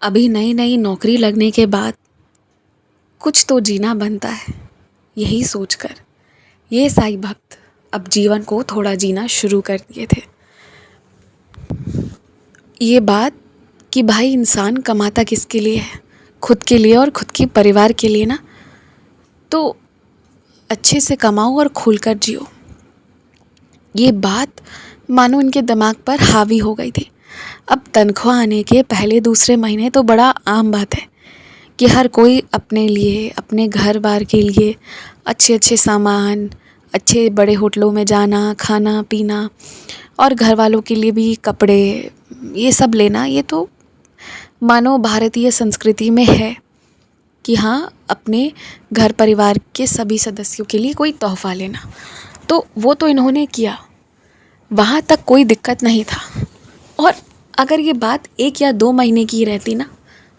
अभी नई नई नौकरी लगने के बाद कुछ तो जीना बनता है, यही सोचकर ये साईं भक्त अब जीवन को थोड़ा जीना शुरू कर दिए थे। ये बात कि भाई इंसान कमाता किसके लिए है, खुद के लिए और खुद के परिवार के लिए ना, तो अच्छे से कमाओ और खुलकर जियो। ये बात मानो इनके दिमाग पर हावी हो गई थी। अब तनख्वाह आने के पहले दूसरे महीने तो बड़ा आम बात है कि हर कोई अपने लिए, अपने घर बार के लिए अच्छे अच्छे सामान, अच्छे बड़े होटलों में जाना, खाना पीना और घर वालों के लिए भी कपड़े, ये सब लेना, ये तो मानो भारतीय संस्कृति में है कि हाँ, अपने घर परिवार के सभी सदस्यों के लिए कोई तोहफ़ा लेना। तो वो तो इन्होंने किया, वहाँ तक कोई दिक्कत नहीं था। और अगर ये बात 1 या 2 महीने की रहती ना,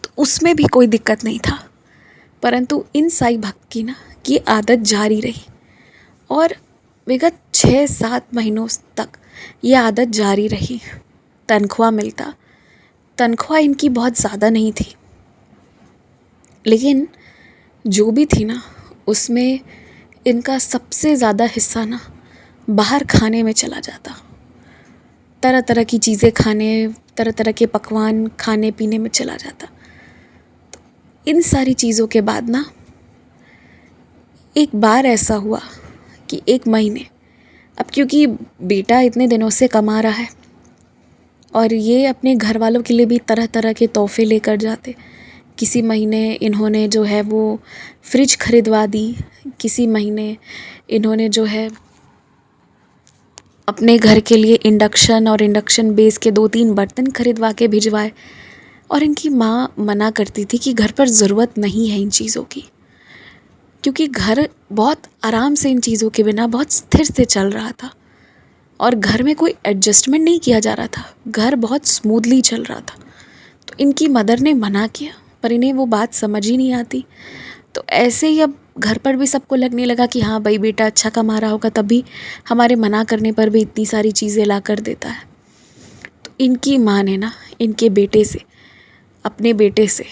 तो उसमें भी कोई दिक्कत नहीं था। परंतु इन साईं भक्त की ना ये आदत जारी रही और विगत 6-7 महीनों तक ये आदत जारी रही। तनख्वाह इनकी बहुत ज़्यादा नहीं थी, लेकिन जो भी थी ना, उसमें इनका सबसे ज़्यादा हिस्सा ना बाहर खाने में चला जाता। तरह तरह की चीज़ें खाने, तरह तरह के पकवान खाने पीने में चला जाता। तो इन सारी चीज़ों के बाद ना एक बार ऐसा हुआ कि 1 महीने, अब क्योंकि बेटा इतने दिनों से कमा रहा है और ये अपने घर वालों के लिए भी तरह तरह के तोहफ़े लेकर जाते। किसी महीने इन्होंने जो है वो फ्रिज खरीदवा दी, किसी महीने इन्होंने जो है अपने घर के लिए इंडक्शन और इंडक्शन बेस के 2-3 बर्तन खरीदवा के भिजवाए। और इनकी माँ मना करती थी कि घर पर ज़रूरत नहीं है इन चीज़ों की, क्योंकि घर बहुत आराम से इन चीज़ों के बिना बहुत स्थिर से चल रहा था और घर में कोई एडजस्टमेंट नहीं किया जा रहा था, घर बहुत स्मूथली चल रहा था। तो इनकी मदर ने मना किया, पर इन्हें वो बात समझ ही नहीं आती। तो ऐसे ही अब घर पर भी सबको लगने लगा कि हाँ भाई, बेटा अच्छा कमा रहा होगा तभी हमारे मना करने पर भी इतनी सारी चीज़ें ला कर देता है। तो इनकी माँ ने ना अपने बेटे से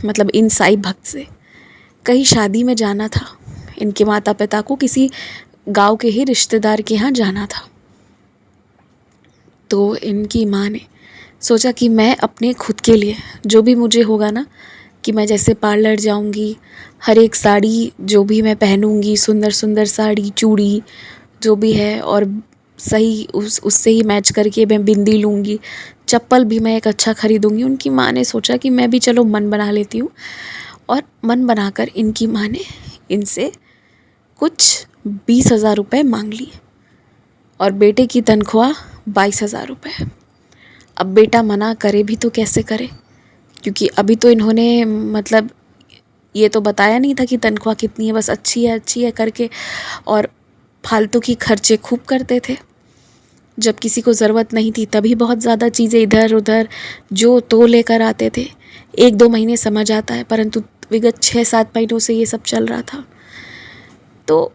मतलब इन साईं भक्त से कहीं शादी में जाना था। इनके माता पिता को किसी गांव के ही रिश्तेदार के यहाँ जाना था। तो इनकी माँ ने सोचा कि मैं अपने खुद के लिए जो भी मुझे होगा ना, कि मैं जैसे पार्लर जाऊंगी, हर एक साड़ी जो भी मैं पहनूंगी, सुंदर सुंदर साड़ी चूड़ी जो भी है, और सही उससे ही मैच करके मैं बिंदी लूँगी, चप्पल भी मैं एक अच्छा ख़रीदूँगी। उनकी माँ ने सोचा कि मैं भी चलो मन बना लेती हूँ, और मन बनाकर इनकी माँ ने इनसे कुछ 20,000 रुपये मांग लिए और बेटे की तनख्वाह 22,000 रुपये। अब बेटा मना करे भी तो कैसे करे, क्योंकि अभी तो इन्होंने मतलब ये तो बताया नहीं था कि तनख्वाह कितनी है, बस अच्छी है करके और फालतू की खर्चे खूब करते थे। जब किसी को ज़रूरत नहीं थी तभी बहुत ज़्यादा चीज़ें इधर उधर जो तो लेकर आते थे। 1-2 महीने समझ आता है, परंतु विगत 6-7 महीनों से ये सब चल रहा था। तो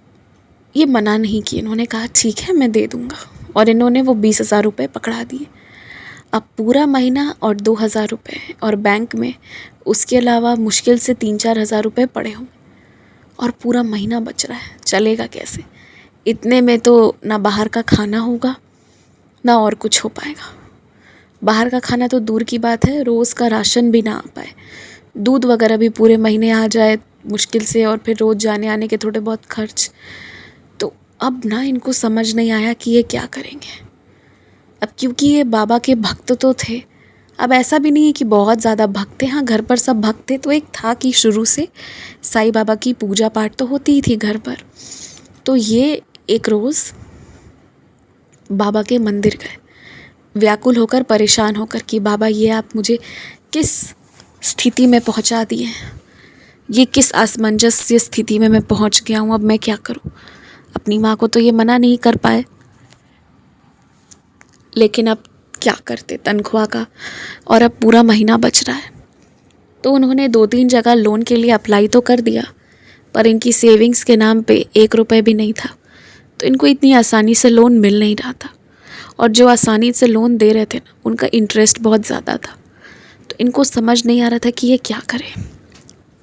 ये मना नहीं किए, इन्होंने कहा ठीक है मैं दे दूँगा, और इन्होंने वो 20,000 रुपये पकड़ा दिए। अब पूरा महीना और 2,000 रुपये और बैंक में उसके अलावा मुश्किल से 3-4 हज़ार रुपये पड़े हों, और पूरा महीना बच रहा है, चलेगा कैसे? इतने में तो ना बाहर का खाना होगा ना और कुछ हो पाएगा। बाहर का खाना तो दूर की बात है, रोज़ का राशन भी ना आ पाए, दूध वगैरह भी पूरे महीने आ जाए मुश्किल से, और फिर रोज़ जाने आने के थोड़े बहुत खर्च। तो अब ना इनको समझ नहीं आया कि ये क्या करेंगे। अब क्योंकि ये बाबा के भक्त तो थे, अब ऐसा भी नहीं है कि बहुत ज़्यादा भक्त थे, हाँ घर पर सब भक्त थे, तो एक था कि शुरू से साईं बाबा की पूजा पाठ तो होती ही थी घर पर। तो ये एक रोज़ बाबा के मंदिर गए, व्याकुल होकर, परेशान होकर कि बाबा ये आप मुझे किस स्थिति में पहुंचा दिए हैं, ये किस असमंजस्य स्थिति में मैं पहुंच गया हूँ, अब मैं क्या करूँ। अपनी माँ को तो ये मना नहीं कर पाए, लेकिन अब क्या करते, तनख्वाह का और अब पूरा महीना बच रहा है। तो उन्होंने 2-3 जगह लोन के लिए अप्लाई तो कर दिया, पर इनकी सेविंग्स के नाम पे 1 रुपये भी नहीं था। तो इनको इतनी आसानी से लोन मिल नहीं रहा था, और जो आसानी से लोन दे रहे थे ना, उनका इंटरेस्ट बहुत ज़्यादा था। तो इनको समझ नहीं आ रहा था कि ये क्या करें,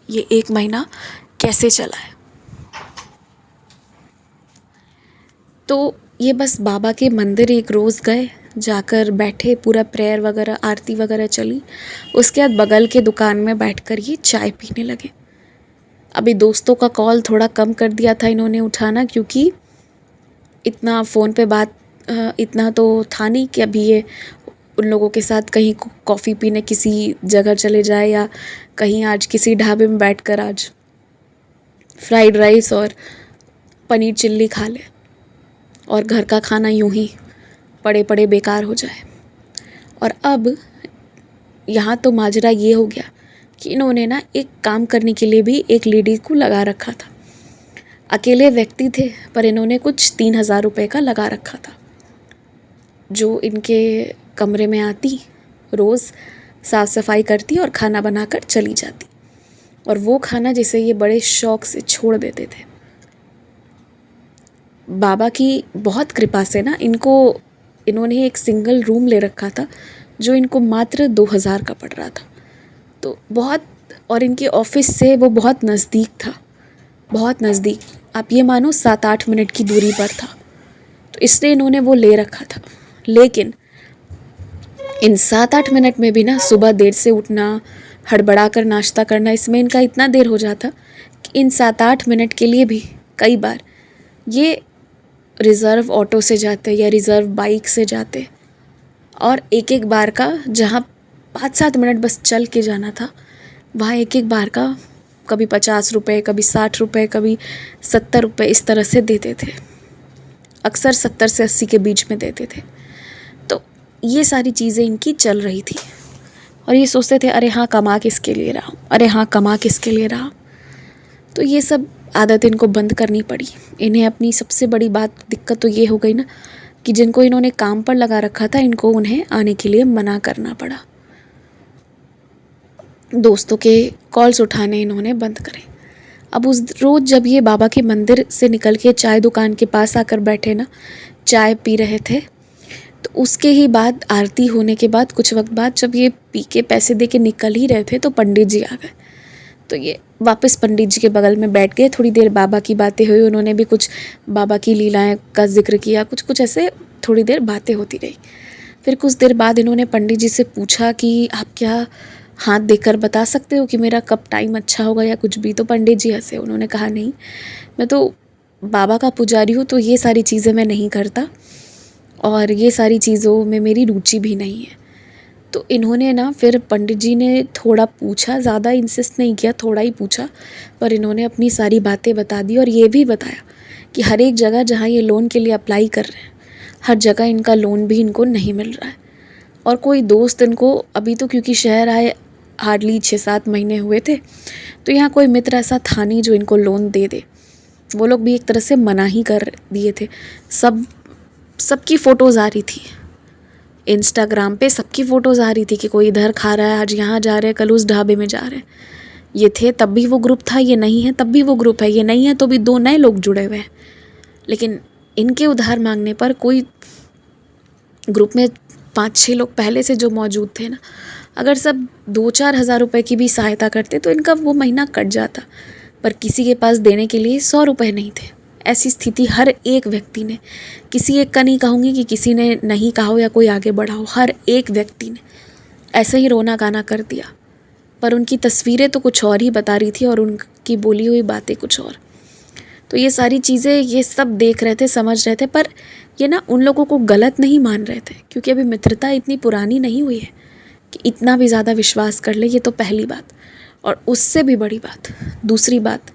ये 1 महीना कैसे चला है। तो ये बस बाबा के मंदिर एक रोज़ गए, जाकर बैठे, पूरा प्रेयर वगैरह आरती वगैरह चली। उसके बाद बगल के दुकान में बैठकर ये चाय पीने लगे। अभी दोस्तों का कॉल थोड़ा कम कर दिया था इन्होंने उठाना, क्योंकि इतना फ़ोन पे बात इतना तो था नहीं कि अभी ये उन लोगों के साथ कहीं कॉफ़ी पीने किसी जगह चले जाए, या कहीं आज किसी ढाबे में बैठकर आज फ्राइड राइस और पनीर चिल्ली खा ले और घर का खाना यूं ही पड़े पड़े बेकार हो जाए। और अब यहाँ तो माजरा ये हो गया कि इन्होंने ना एक काम करने के लिए भी एक लेडी को लगा रखा था। अकेले व्यक्ति थे, पर इन्होंने कुछ 3,000 रुपये का लगा रखा था, जो इनके कमरे में आती, रोज़ साफ़ सफाई करती और खाना बनाकर चली जाती। और वो खाना जिसे ये बड़े शौक़ से छोड़ देते थे। बाबा की बहुत कृपा से ना इन्होंने एक सिंगल रूम ले रखा था, जो इनको मात्र 2,000 का पड़ रहा था। तो बहुत, और इनके ऑफिस से वो बहुत नज़दीक था, बहुत नज़दीक, आप ये मानो 7-8 मिनट की दूरी पर था। तो इसलिए इन्होंने वो ले रखा था। लेकिन इन 7-8 मिनट में भी ना सुबह देर से उठना, हड़बड़ा कर नाश्ता करना, इसमें इनका इतना देर हो जाता कि इन 7-8 मिनट के लिए भी कई बार ये रिज़र्व ऑटो से जाते या रिज़र्व बाइक से जाते, और एक एक बार का, जहाँ 5-7 मिनट बस चल के जाना था, वहाँ एक एक बार का कभी 50 रुपये, कभी 60 रुपये, कभी 70 रुपये, इस तरह से देते थे। अक्सर 70 से 80 के बीच में देते थे। तो ये सारी चीज़ें इनकी चल रही थी, और ये सोचते थे अरे हाँ कमा किसके लिए रहा हूँ, अरे हाँ कमा किसके लिए रहा। तो ये सब आदत इनको बंद करनी पड़ी। इन्हें अपनी सबसे बड़ी दिक्कत तो ये हो गई ना कि जिनको इन्होंने काम पर लगा रखा था, इनको उन्हें आने के लिए मना करना पड़ा। दोस्तों के कॉल्स उठाने इन्होंने बंद करे। अब उस रोज़ जब ये बाबा के मंदिर से निकल के चाय दुकान के पास आकर बैठे ना, चाय पी रहे थे, तो उसके ही बाद आरती होने के बाद कुछ वक्त बाद जब ये पी के पैसे दे के निकल ही रहे थे, तो पंडित जी आ गए। तो ये वापस पंडित जी के बगल में बैठ गए। थोड़ी देर बाबा की बातें हुई, उन्होंने भी कुछ बाबा की लीलाएं का जिक्र किया, कुछ कुछ ऐसे थोड़ी देर बातें होती रही। फिर कुछ देर बाद इन्होंने पंडित जी से पूछा कि आप क्या हाथ देकर बता सकते हो कि मेरा कब टाइम अच्छा होगा या कुछ भी। तो पंडित जी हंसे, उन्होंने कहा नहीं, मैं तो बाबा का पुजारी हूँ, तो ये सारी चीज़ें मैं नहीं करता, और ये सारी चीज़ों में मेरी रुचि भी नहीं है। तो इन्होंने ना, फिर पंडित जी ने थोड़ा पूछा, ज़्यादा इंसिस्ट नहीं किया, थोड़ा ही पूछा, पर इन्होंने अपनी सारी बातें बता दी, और ये भी बताया कि हर एक जगह जहाँ ये लोन के लिए अप्लाई कर रहे हैं, हर जगह इनका लोन भी इनको नहीं मिल रहा है। और कोई दोस्त इनको, अभी तो क्योंकि शहर आए हार्डली 6-7 महीने हुए थे, तो यहाँ कोई मित्र ऐसा था नहीं जो इनको लोन दे दे। वो लोग भी एक तरह से मना ही कर दिए थे। सबकी फ़ोटोज़ आ रही थी इंस्टाग्राम पे, सबकी फ़ोटोज़ आ रही थी कि कोई इधर खा रहा है, आज यहाँ जा रहे हैं, कल उस ढाबे में जा रहे हैं। ये थे तब भी वो ग्रुप था, ये नहीं है तब भी वो ग्रुप है, ये नहीं है तो भी 2 नए लोग जुड़े हुए हैं। लेकिन इनके उधार मांगने पर कोई ग्रुप में 5-6 लोग पहले से जो मौजूद थे ना, अगर सब 2-4 हज़ार रुपये की भी सहायता करते तो इनका वो महीना कट जाता। पर किसी के पास देने के लिए 100 रुपये नहीं थे। ऐसी स्थिति हर एक व्यक्ति ने, किसी एक का नहीं कहूँगी कि किसी ने नहीं कहा हो या कोई आगे बढ़ा हो, हर एक व्यक्ति ने ऐसे ही रोना गाना कर दिया। पर उनकी तस्वीरें तो कुछ और ही बता रही थी, और उनकी बोली हुई बातें कुछ और। तो ये सारी चीज़ें ये सब देख रहे थे, समझ रहे थे, पर ये ना उन लोगों को गलत नहीं मान रहे थे, क्योंकि अभी मित्रता इतनी पुरानी नहीं हुई है कि इतना भी ज़्यादा विश्वास कर ले। ये तो पहली बात। और उससे भी बड़ी बात, दूसरी बात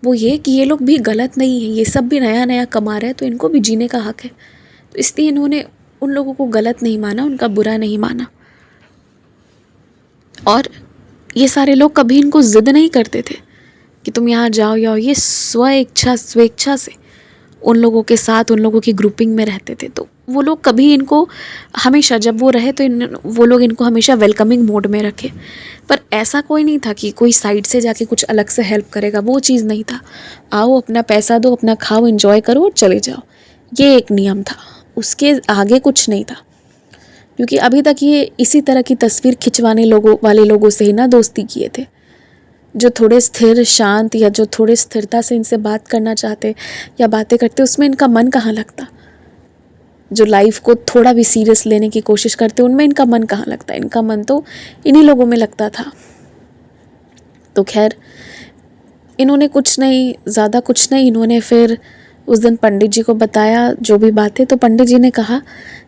वो ये कि ये लोग भी गलत नहीं है, ये सब भी नया नया कमा रहे हैं, तो इनको भी जीने का हक है। तो इसलिए इन्होंने उन लोगों को गलत नहीं माना, उनका बुरा नहीं माना। और ये सारे लोग कभी इनको ज़िद नहीं करते थे कि तुम यहाँ जाओ या ये स्वेच्छा से उन लोगों के साथ, उन लोगों की ग्रुपिंग में रहते थे। तो वो लोग कभी इनको, हमेशा जब वो रहे तो वो लोग इनको हमेशा वेलकमिंग मोड में रखे। पर ऐसा कोई नहीं था कि कोई साइड से जाके कुछ अलग से हेल्प करेगा, वो चीज़ नहीं था। आओ, अपना पैसा दो, अपना खाओ, एंजॉय करो और चले जाओ, ये एक नियम था, उसके आगे कुछ नहीं था। क्योंकि अभी तक ये इसी तरह की तस्वीर खिंचवाने लोगों से ही ना दोस्ती किए थे, जो थोड़े स्थिर शांत या जो थोड़े स्थिरता से इनसे बात करना चाहते या बातें करते, उसमें इनका मन कहाँ लगता। जो लाइफ को थोड़ा भी सीरियस लेने की कोशिश करते उनमें इनका मन कहाँ लगता। इनका मन तो इन्हीं लोगों में लगता था। तो खैर इन्होंने कुछ नहीं, ज़्यादा कुछ नहीं, इन्होंने फिर उस दिन पंडित जी को बताया जो भी बात है। तो पंडित जी ने कहा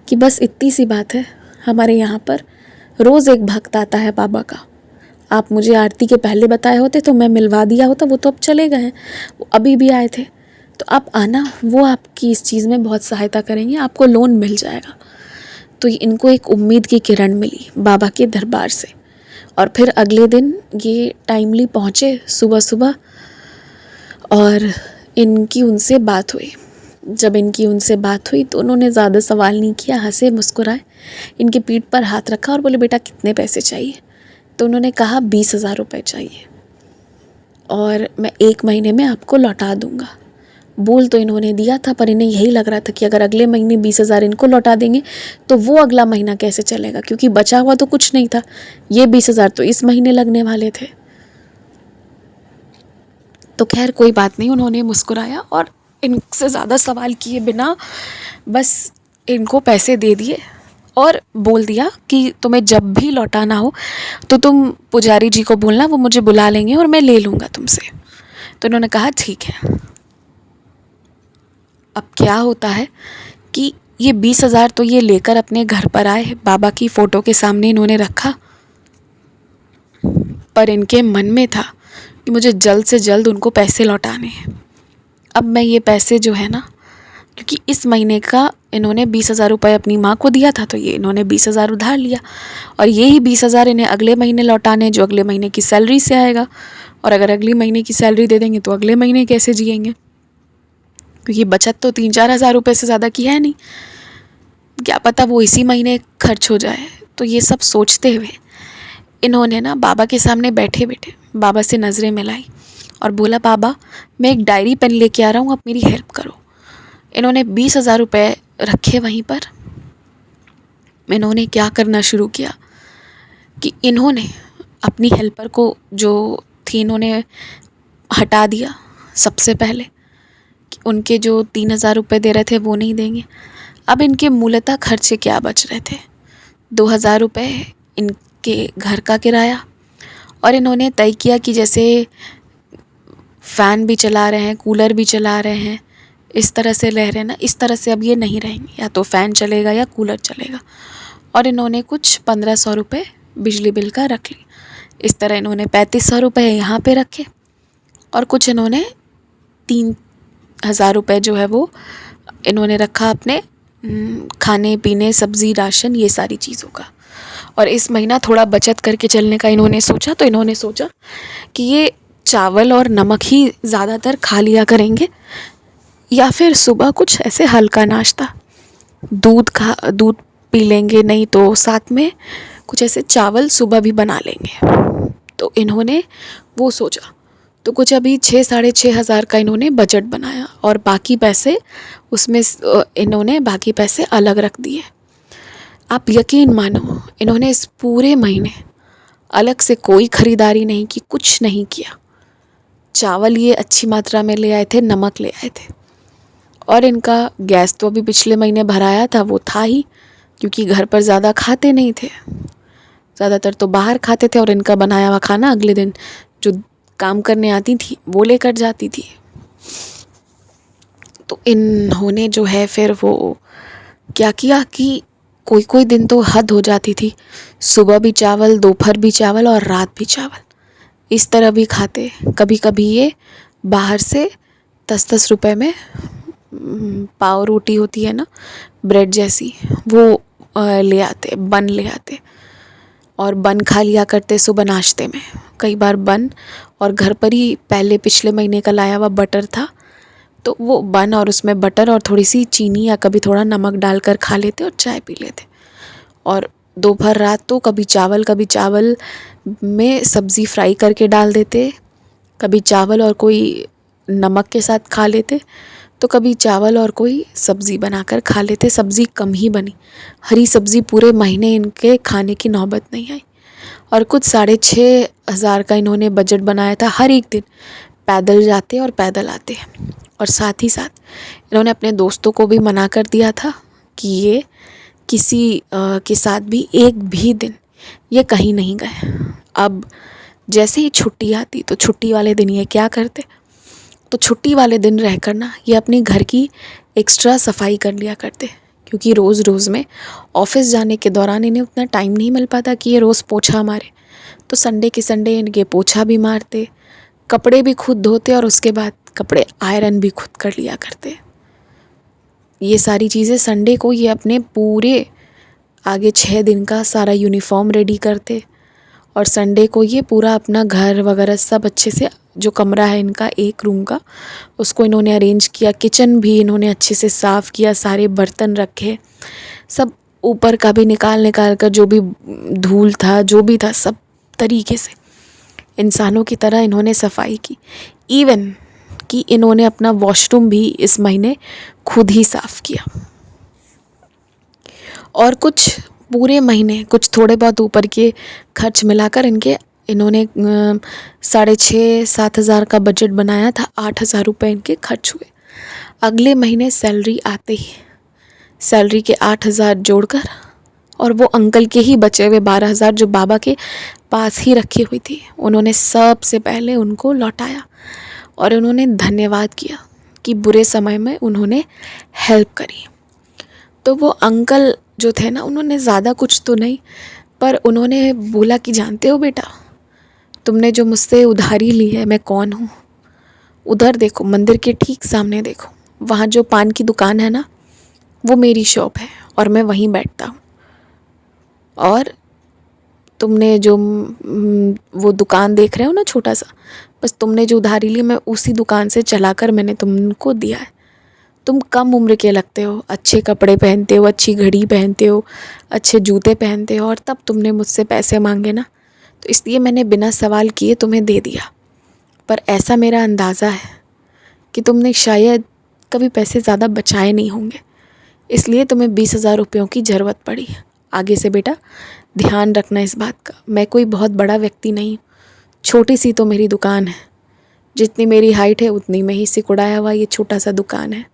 कि बस इतनी सी बात है, हमारे यहाँ पर रोज़ एक भक्त आता है बाबा का, आप मुझे आरती के पहले बताए होते तो मैं मिलवा दिया होता, वो तो अब चले गए हैं, वो अभी भी आए थे, तो आप आना, वो आपकी इस चीज़ में बहुत सहायता करेंगे, आपको लोन मिल जाएगा। तो इनको एक उम्मीद की किरण मिली बाबा के दरबार से। और फिर अगले दिन ये टाइमली पहुँचे सुबह सुबह, और इनकी उनसे बात हुई। जब इनकी उनसे बात हुई तो उन्होंने ज़्यादा सवाल नहीं किया, हंसे मुस्कुराए, इनकी पीठ पर हाथ रखा और बोले बेटा कितने पैसे चाहिए। तो उन्होंने कहा 20,000 रुपये चाहिए और मैं 1 महीने में आपको लौटा दूंगा। बोल तो इन्होंने दिया था, पर इन्हें यही लग रहा था कि अगर अगले महीने 20,000 इनको लौटा देंगे तो वो अगला महीना कैसे चलेगा, क्योंकि बचा हुआ तो कुछ नहीं था। ये 20,000 तो इस महीने लगने वाले थे। तो खैर कोई बात नहीं, उन्होंने मुस्कुराया और इनसे ज़्यादा सवाल किए बिना बस इनको पैसे दे दिए और बोल दिया कि तुम्हें जब भी लौटाना हो तो तुम पुजारी जी को बोलना, वो मुझे बुला लेंगे और मैं ले लूँगा तुमसे। तो उन्होंने कहा ठीक है। अब क्या होता है कि ये 20,000 तो ये लेकर अपने घर पर आए, बाबा की फ़ोटो के सामने इन्होंने रखा, पर इनके मन में था कि मुझे जल्द से जल्द उनको पैसे लौटाने हैं। अब मैं ये पैसे जो है ना, क्योंकि इस महीने का इन्होंने 20,000 रुपये अपनी माँ को दिया था, तो ये इन्होंने 20,000 उधार लिया और यही 20,000 इन्हें अगले महीने लौटाने, जो अगले महीने की सैलरी से आएगा। और अगर अगले महीने की सैलरी दे देंगे तो अगले महीने कैसे जिएंगे, क्योंकि बचत तो 3-4 हज़ार रुपये से ज़्यादा की है नहीं, क्या पता वो इसी महीने खर्च हो जाए। तो ये सब सोचते हुए इन्होंने ना बाबा के सामने बैठे बैठे बाबा से नज़रें मिलाई और बोला बाबा मैं एक डायरी पेन लेके आ रहा हूँ, आप मेरी हेल्प करो। इन्होंने 20,000 रुपये रखे वहीं पर। इन्होंने क्या करना शुरू किया कि इन्होंने अपनी हेल्पर को जो थी इन्होंने हटा दिया सबसे पहले, कि उनके जो 3,000 रुपये दे रहे थे वो नहीं देंगे। अब इनके मूलतः खर्चे क्या बच रहे थे, 2,000 रुपये इनके घर का किराया, और इन्होंने तय किया कि जैसे फ़ैन भी चला रहे हैं, कूलर भी चला रहे हैं, इस तरह से रह रहे हैं ना, इस तरह से अब ये नहीं रहेंगे, या तो फ़ैन चलेगा या कूलर चलेगा। और इन्होंने कुछ 1,500 रुपये बिजली बिल का रख ली। इस तरह इन्होंने 3,500 रुपये यहाँ पे रखे और कुछ इन्होंने 3,000 रुपये जो है वो इन्होंने रखा अपने खाने पीने, सब्ज़ी, राशन, ये सारी चीज़ों का। और इस महीना थोड़ा बचत करके चलने का इन्होंने सोचा। तो इन्होंने सोचा कि ये चावल और नमक ही ज़्यादातर खा लिया करेंगे, या फिर सुबह कुछ ऐसे हल्का नाश्ता, दूध पी लेंगे, नहीं तो साथ में कुछ ऐसे चावल सुबह भी बना लेंगे। तो इन्होंने वो सोचा। तो कुछ अभी 6-6.5 हज़ार का इन्होंने बजट बनाया और बाकी पैसे उसमें इन्होंने बाकी पैसे अलग रख दिए। आप यकीन मानो, इन्होंने इस पूरे महीने अलग से कोई ख़रीदारी नहीं की, कुछ नहीं किया। चावल ये अच्छी मात्रा में ले आए थे, नमक ले आए थे, और इनका गैस तो अभी पिछले महीने भराया था, वो था ही, क्योंकि घर पर ज़्यादा खाते नहीं थे, ज़्यादातर तो बाहर खाते थे, और इनका बनाया हुआ खाना अगले दिन जो काम करने आती थी वो लेकर जाती थी। तो इन्होंने जो है फिर वो क्या किया कि कोई दिन तो हद हो जाती थी, सुबह भी चावल, दोपहर भी चावल और रात भी चावल, इस तरह भी खाते। कभी कभी ये बाहर से 10-10 रुपए में पाव रोटी होती है ना, ब्रेड जैसी, वो ले आते, बन ले आते और बन खा लिया करते सुबह नाश्ते में। कई बार बन, और घर पर ही पहले पिछले महीने का लाया हुआ बटर था, तो वो बन और उसमें बटर और थोड़ी सी चीनी या कभी थोड़ा नमक डालकर खा लेते और चाय पी लेते। और दोपहर रात तो कभी चावल में सब्ज़ी फ्राई करके डाल देते, कभी चावल और कोई नमक के साथ खा लेते, तो कभी चावल और कोई सब्ज़ी बनाकर खा लेते। सब्ज़ी कम ही बनी, हरी सब्ज़ी पूरे महीने इनके खाने की नौबत नहीं आई। और कुछ 6,500 का इन्होंने बजट बनाया था। हर एक दिन पैदल जाते और पैदल आते। और साथ ही साथ इन्होंने अपने दोस्तों को भी मना कर दिया था कि ये किसी के साथ भी एक भी दिन ये कहीं नहीं गए। अब जैसे ही छुट्टी आती तो छुट्टी वाले दिन ये क्या करते, तो छुट्टी वाले दिन रहकर ना ये अपने घर की एक्स्ट्रा सफाई कर लिया करते, क्योंकि रोज़ रोज़ में ऑफिस जाने के दौरान इन्हें उतना टाइम नहीं मिल पाता कि ये रोज़ पोछा मारे। तो संडे के संडे इनके पोछा भी मारते, कपड़े भी खुद धोते और उसके बाद कपड़े आयरन भी खुद कर लिया करते। ये सारी चीज़ें संडे को ये अपने पूरे आगे 6 दिन का सारा यूनिफॉर्म रेडी करते। और संडे को ये पूरा अपना घर वगैरह सब अच्छे से, जो कमरा है इनका एक रूम का, उसको इन्होंने अरेंज किया। किचन भी इन्होंने अच्छे से साफ़ किया, सारे बर्तन रखे, सब ऊपर का भी निकाल कर जो भी धूल था जो भी था सब तरीके से इंसानों की तरह इन्होंने सफाई की। इवन कि इन्होंने अपना वॉशरूम भी इस महीने खुद ही साफ़ किया। और कुछ पूरे महीने कुछ थोड़े बहुत ऊपर के खर्च मिलाकर इन्होंने 6,500-7,000 का बजट बनाया था। 8,000 रुपये इनके खर्च हुए। अगले महीने सैलरी आते ही सैलरी के 8,000 जोड़कर और वो अंकल के ही बचे हुए 12,000 जो बाबा के पास ही रखी हुई थी, उन्होंने सबसे पहले उनको लौटाया। और उन्होंने धन्यवाद किया कि बुरे समय में उन्होंने हेल्प करी। तो वो अंकल जो थे ना, उन्होंने ज़्यादा कुछ तो नहीं, पर उन्होंने बोला कि जानते हो बेटा, तुमने जो मुझसे उधारी ली है, मैं कौन हूँ। उधर देखो, मंदिर के ठीक सामने देखो, वहाँ जो पान की दुकान है ना, वो मेरी शॉप है और मैं वहीं बैठता हूँ। और तुमने जो वो दुकान देख रहे हो ना छोटा सा, बस तुमने जो उधारी ली मैं उसी दुकान से चलाकर मैंने तुमको दिया है। तुम कम उम्र के लगते हो, अच्छे कपड़े पहनते हो, अच्छी घड़ी पहनते हो, अच्छे जूते पहनते हो, और तब तुमने मुझसे पैसे मांगे ना, तो इसलिए मैंने बिना सवाल किए तुम्हें दे दिया। पर ऐसा मेरा अंदाज़ा है कि तुमने शायद कभी पैसे ज़्यादा बचाए नहीं होंगे, इसलिए तुम्हें 20,000 रुपयों की ज़रूरत पड़ी। आगे से बेटा ध्यान रखना इस बात का। मैं कोई बहुत बड़ा व्यक्ति नहीं, छोटी सी तो मेरी दुकान है, जितनी मेरी हाइट है उतनी में ही सिकुड़ाया हुआ ये छोटा सा दुकान है।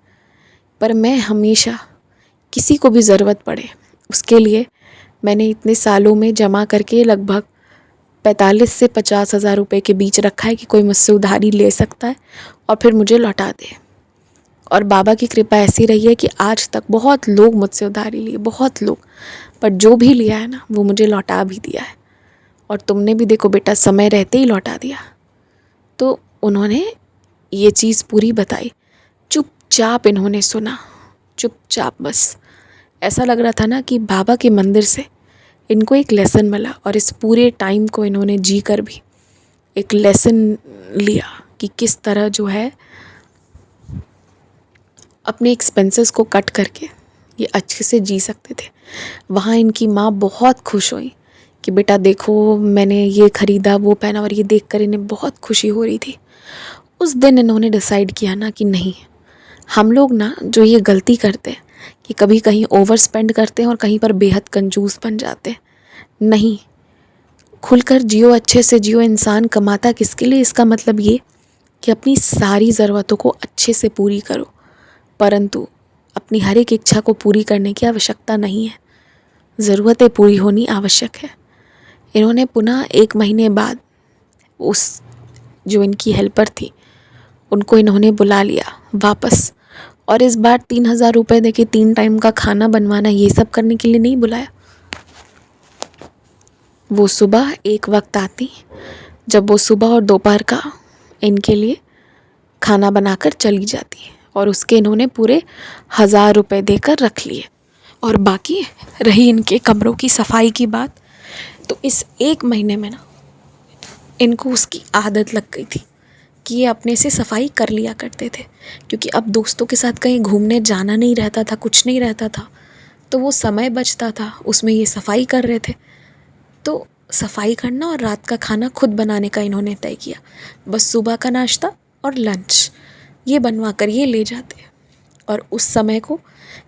पर मैं हमेशा किसी को भी ज़रूरत पड़े उसके लिए मैंने इतने सालों में जमा करके लगभग 45 से 50,000 रुपये के बीच रखा है कि कोई मुझसे उधारी ले सकता है और फिर मुझे लौटा दे। और बाबा की कृपा ऐसी रही है कि आज तक बहुत लोग मुझसे उधारी लिए, बहुत लोग, पर जो भी लिया है ना वो मुझे लौटा भी दिया है। और तुमने भी देखो बेटा समय रहते ही लौटा दिया। तो उन्होंने ये चीज़ पूरी बताई। चुपचाप इन्होंने सुना, चुपचाप। बस ऐसा लग रहा था ना कि बाबा के मंदिर से इनको एक लेसन मिला, और इस पूरे टाइम को इन्होंने जी कर भी एक लेसन लिया कि किस तरह जो है अपने एक्सपेंसेस को कट करके ये अच्छे से जी सकते थे। वहाँ इनकी माँ बहुत खुश हुई कि बेटा देखो मैंने ये ख़रीदा, वो पहना, और ये देखकर इन्हें बहुत खुशी हो रही थी। उस दिन इन्होंने डिसाइड किया ना कि नहीं, हम लोग ना जो ये गलती करते हैं कि कभी कहीं ओवर स्पेंड करते हैं और कहीं पर बेहद कंजूस बन जाते हैं। नहीं, खुलकर जियो, अच्छे से जियो। इंसान कमाता किसके लिए, इसका मतलब ये कि अपनी सारी ज़रूरतों को अच्छे से पूरी करो, परंतु अपनी हर एक इच्छा को पूरी करने की आवश्यकता नहीं है, ज़रूरतें पूरी होनी आवश्यक है। इन्होंने पुनः 1 महीने बाद उस जो इनकी हेल्पर थी उनको इन्होंने बुला लिया वापस, और इस बार 3,000 रुपये देके 3 टाइम का खाना बनवाना, ये सब करने के लिए नहीं बुलाया। वो सुबह एक वक्त आती जब वो सुबह और दोपहर का इनके लिए खाना बनाकर चली जाती, और उसके इन्होंने पूरे 1,000 रुपये देकर रख लिए। और बाकी रही इनके कमरों की सफाई की बात, तो इस 1 महीने में ना इनको उसकी आदत लग गई थी कि ये अपने से सफाई कर लिया करते थे, क्योंकि अब दोस्तों के साथ कहीं घूमने जाना नहीं रहता था, कुछ नहीं रहता था, तो वो समय बचता था, उसमें ये सफाई कर रहे थे। तो सफाई करना और रात का खाना खुद बनाने का इन्होंने तय किया। बस सुबह का नाश्ता और लंच ये बनवा कर ये ले जाते। और उस समय को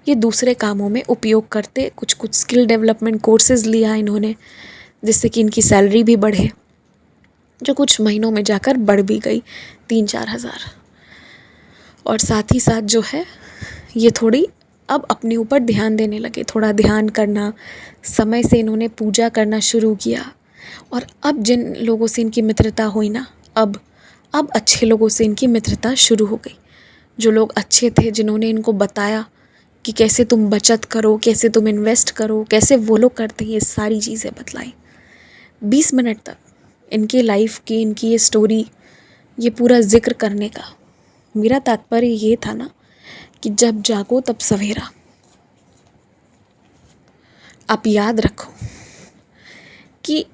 ये दूसरे कामों में उपयोग करते, कुछ कुछ स्किल डेवलपमेंट कोर्सेज़ लिया इन्होंने, जिससे कि इनकी सैलरी भी बढ़े, जो कुछ महीनों में जाकर बढ़ भी गई 3-4 हज़ार। और साथ ही साथ जो है ये थोड़ी अब अपने ऊपर ध्यान देने लगे, थोड़ा ध्यान करना, समय से इन्होंने पूजा करना शुरू किया। और अब जिन लोगों से इनकी मित्रता हुई ना, अब अच्छे लोगों से इनकी मित्रता शुरू हो गई। जो लोग अच्छे थे, जिन्होंने इनको बताया कि कैसे तुम बचत करो, कैसे तुम इन्वेस्ट करो, कैसे वो लोग करते हैं, ये सारी चीज़ें बतलाई। 20 मिनट तक इनके लाइफ की, इनकी ये स्टोरी, ये पूरा जिक्र करने का मेरा तात्पर्य ये था ना कि जब जागो तब सवेरा। आप याद रखो कि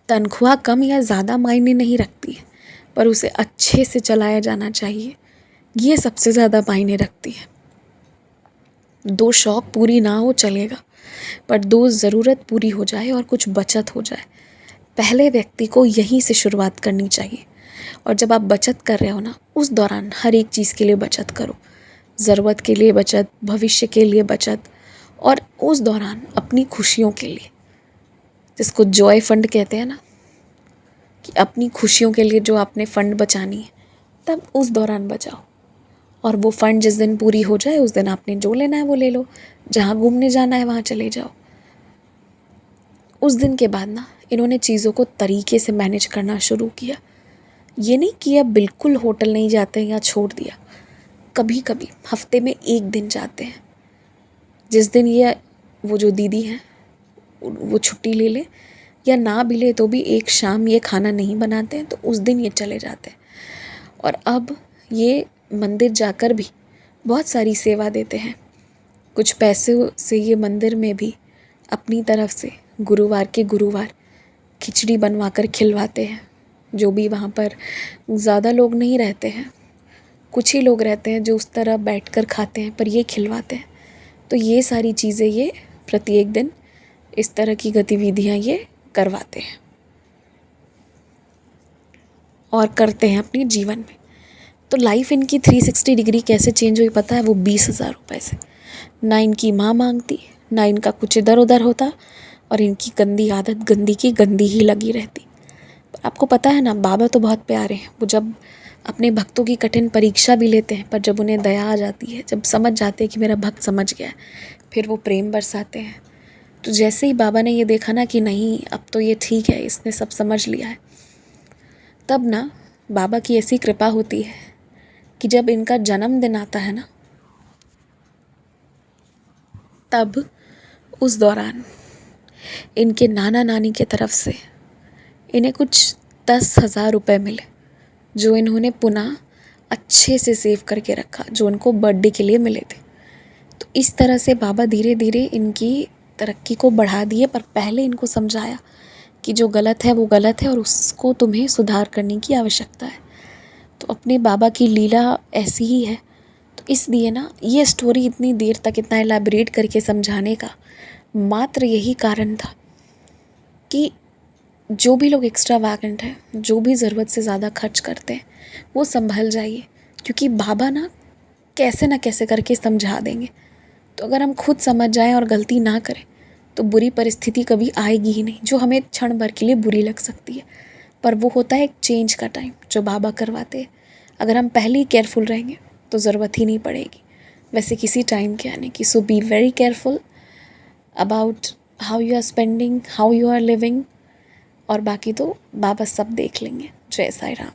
तनख्वाह कम या ज़्यादा मायने नहीं रखती है, पर उसे अच्छे से चलाया जाना चाहिए, ये सबसे ज़्यादा मायने रखती है। 2 शौक़ पूरी ना हो चलेगा, पर 2 ज़रूरत पूरी हो जाए और कुछ बचत हो जाए। पहले व्यक्ति को यहीं से शुरुआत करनी चाहिए। और जब आप बचत कर रहे हो ना, उस दौरान हर एक चीज़ के लिए बचत करो। ज़रूरत के लिए बचत, भविष्य के लिए बचत, और उस दौरान अपनी खुशियों के लिए, जिसको जॉय फंड कहते हैं ना, कि अपनी खुशियों के लिए जो आपने फ़ंड बचानी है, तब उस दौरान बचाओ। और वो फ़ंड जिस दिन पूरी हो जाए, उस दिन आपने जो लेना है वो ले लो, जहाँ घूमने जाना है वहाँ चले जाओ। उस दिन के बाद ना इन्होंने चीज़ों को तरीके से मैनेज करना शुरू किया। ये नहीं कि अब बिल्कुल होटल नहीं जाते हैं या छोड़ दिया, कभी कभी हफ्ते में 1 दिन जाते हैं। जिस दिन ये वो जो दीदी हैं वो छुट्टी ले ले या ना भी ले तो भी एक शाम ये खाना नहीं बनाते हैं, तो उस दिन ये चले जाते हैं। और अब ये मंदिर जाकर भी बहुत सारी सेवा देते हैं। कुछ पैसे से ये मंदिर में भी अपनी तरफ से गुरुवार के गुरुवार खिचड़ी बनवा कर खिलवाते हैं। जो भी वहाँ पर ज़्यादा लोग नहीं रहते हैं, कुछ ही लोग रहते हैं जो उस तरह बैठकर खाते हैं, पर ये खिलवाते हैं। तो ये सारी चीज़ें ये प्रत्येक दिन इस तरह की गतिविधियाँ ये करवाते हैं और करते हैं अपने जीवन में। तो लाइफ इनकी 360 डिग्री कैसे चेंज हुई पता है? वो 20,000 रुपये से। ना इनकी माँ मांगती, ना इनका कुछ इधर उधर होता, और इनकी गंदी आदत गंदी की गंदी ही लगी रहती। पर आपको पता है ना, बाबा तो बहुत प्यारे हैं। वो जब अपने भक्तों की कठिन परीक्षा भी लेते हैं, पर जब उन्हें दया आ जाती है, जब समझ जाते हैं कि मेरा भक्त समझ गया है, फिर वो प्रेम बरसाते हैं। तो जैसे ही बाबा ने ये देखा ना कि नहीं, अब तो ये ठीक है, इसने सब समझ लिया है, तब ना बाबा की ऐसी कृपा होती है कि जब इनका जन्मदिन आता है ना, तब उस दौरान इनके नाना नानी की तरफ से इन्हें कुछ 10,000 रुपये मिले, जो इन्होंने पुनः अच्छे से सेव करके रखा, जो उनको बर्थडे के लिए मिले थे। तो इस तरह से बाबा धीरे धीरे इनकी तरक्की को बढ़ा दिए, पर पहले इनको समझाया कि जो गलत है वो गलत है और उसको तुम्हें सुधार करने की आवश्यकता है। तो अपने बाबा की लीला ऐसी ही है। तो इसलिए ना ये स्टोरी इतनी देर तक इतना एलैबोरेट करके समझाने का मात्र यही कारण था कि जो भी लोग एक्स्ट्रावैगेंट हैं, जो भी ज़रूरत से ज़्यादा खर्च करते हैं, वो संभल जाइए, क्योंकि बाबा ना कैसे करके समझा देंगे। तो अगर हम खुद समझ जाएं और गलती ना करें, तो बुरी परिस्थिति कभी आएगी ही नहीं, जो हमें क्षण भर के लिए बुरी लग सकती है। पर वो होता है एक चेंज का टाइम, जो बाबा करवाते हैं। अगर हम पहले ही केयरफुल रहेंगे तो ज़रूरत ही नहीं पड़ेगी वैसे किसी टाइम के आने की। So be very careful about how you are spending, how you are living, और बाकी तो बाबा सब देख लेंगे। जय साई राम।